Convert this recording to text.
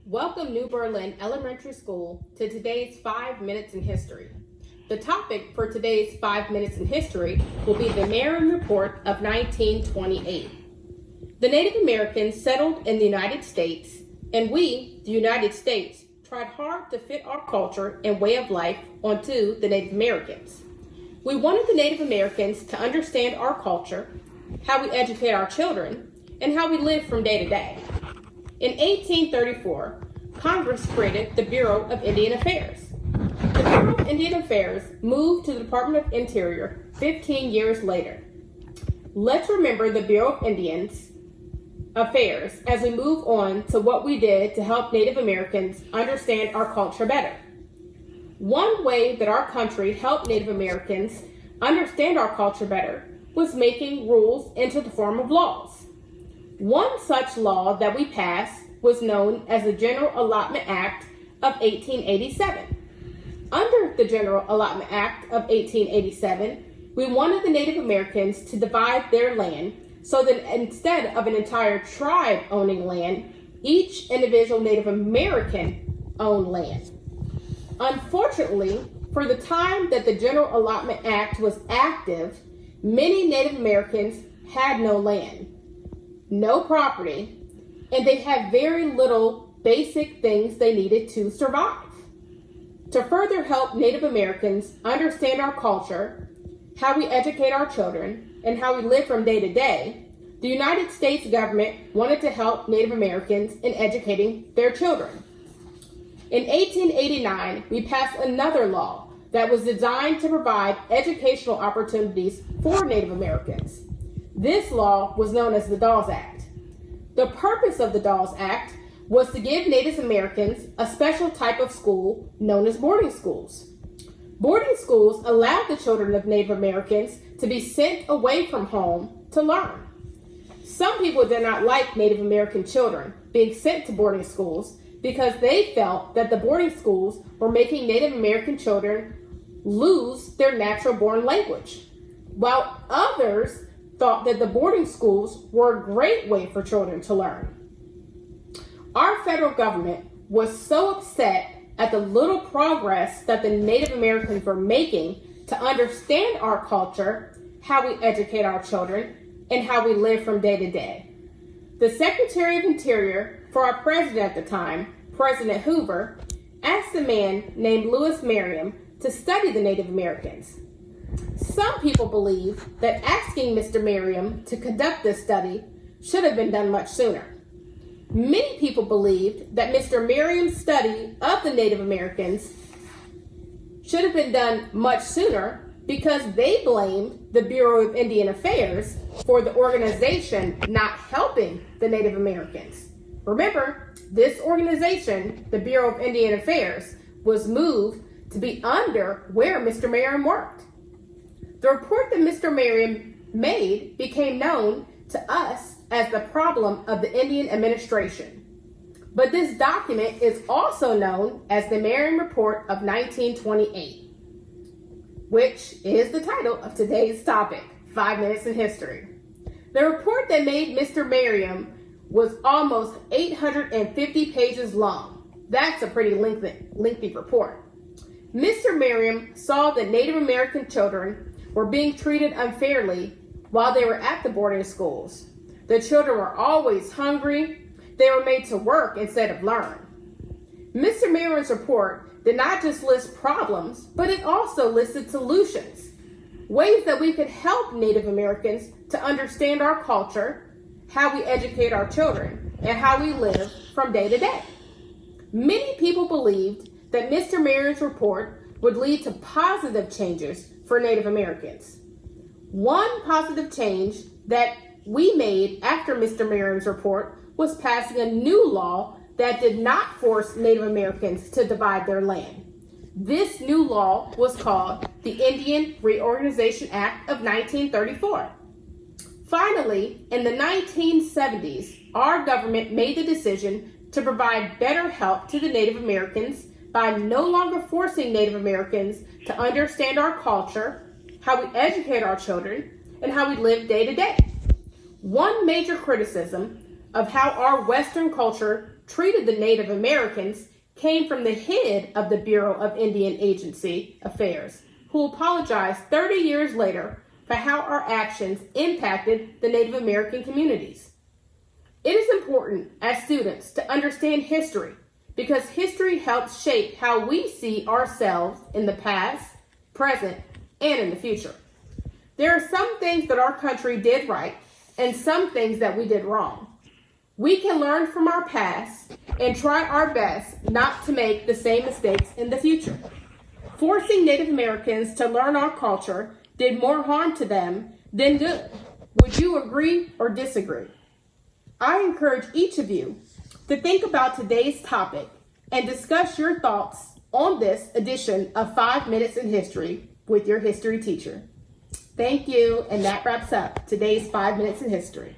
Welcome New Berlin Elementary School to today's 5 Minutes in History. The topic for today's 5 Minutes in History will be the Meriam Report of 1928. The Native Americans settled in the United States, and we, the United States, tried hard to fit our culture and way of life onto the Native Americans. We wanted the Native Americans to understand our culture, how we educate our children, and how we live from day to day. In 1834, Congress created the Bureau of Indian Affairs. The Bureau of Indian Affairs moved to the Department of Interior 15 years later. Let's remember the Bureau of Indian Affairs as we move on to what we did to help Native Americans understand our culture better. One way that our country helped Native Americans understand our culture better was making rules into the form of laws. One such law that we passed was known as the General Allotment Act of 1887. Under the General Allotment Act of 1887, we wanted the Native Americans to divide their land so that instead of an entire tribe owning land, each individual Native American owned land. Unfortunately, for the time that the General Allotment Act was active, many Native Americans had no land, no property, and they had very little basic things they needed to survive. To further help Native Americans understand our culture, how we educate our children, and how we live from day to day, the United States government wanted to help Native Americans in educating their children. In 1889, we passed another law that was designed to provide educational opportunities for Native Americans. This law was known as the Dawes Act. The purpose of the Dawes Act was to give Native Americans a special type of school known as boarding schools. Boarding schools allowed the children of Native Americans to be sent away from home to learn. Some people did not like Native American children being sent to boarding schools because they felt that the boarding schools were making Native American children lose their natural born language, while others thought that the boarding schools were a great way for children to learn. Our federal government was so upset at the little progress that the Native Americans were making to understand our culture, how we educate our children, and how we live from day to day. The Secretary of Interior for our president at the time, President Hoover, asked a man named Meriam to study the Native Americans. Some people believe that asking Mr. Meriam to conduct this study should have been done much sooner. Many people believed that Mr. Meriam's study of the Native Americans should have been done much sooner because they blamed the Bureau of Indian Affairs for the organization not helping the Native Americans. Remember, this organization, the Bureau of Indian Affairs, was moved to be under where Mr. Meriam worked. The report that Mr. Meriam made became known to us as the problem of the Indian administration. But this document is also known as the Meriam Report of 1928, which is the title of today's topic, 5 Minutes in History. The report that made Mr. Meriam was almost 850 pages long. That's a pretty lengthy report. Mr. Meriam saw that Native American children were being treated unfairly while they were at the boarding schools. The children were always hungry. They were made to work instead of learn. Mr. Meriam's report did not just list problems, but it also listed solutions, ways that we could help Native Americans to understand our culture, how we educate our children, and how we live from day to day. Many people believed that Mr. Meriam's report would lead to positive changes for Native Americans. One positive change that we made after Mr. Meriam's report was passing a new law that did not force Native Americans to divide their land. This new law was called the Indian Reorganization Act of 1934. Finally, in the 1970s, our government made the decision to provide better help to the Native Americans by no longer forcing Native Americans to understand our culture, how we educate our children, and how we live day to day. One major criticism of how our Western culture treated the Native Americans came from the head of the Bureau of Indian Agency Affairs, who apologized 30 years later for how our actions impacted the Native American communities. It is important as students to understand history because history helps shape how we see ourselves in the past, present, and in the future. There are some things that our country did right and some things that we did wrong. We can learn from our past and try our best not to make the same mistakes in the future. Forcing Native Americans to learn our culture did more harm to them than good. Would you agree or disagree? I encourage each of you to think about today's topic and discuss your thoughts on this edition of 5 Minutes in History with your history teacher. Thank you, and that wraps up today's 5 Minutes in History.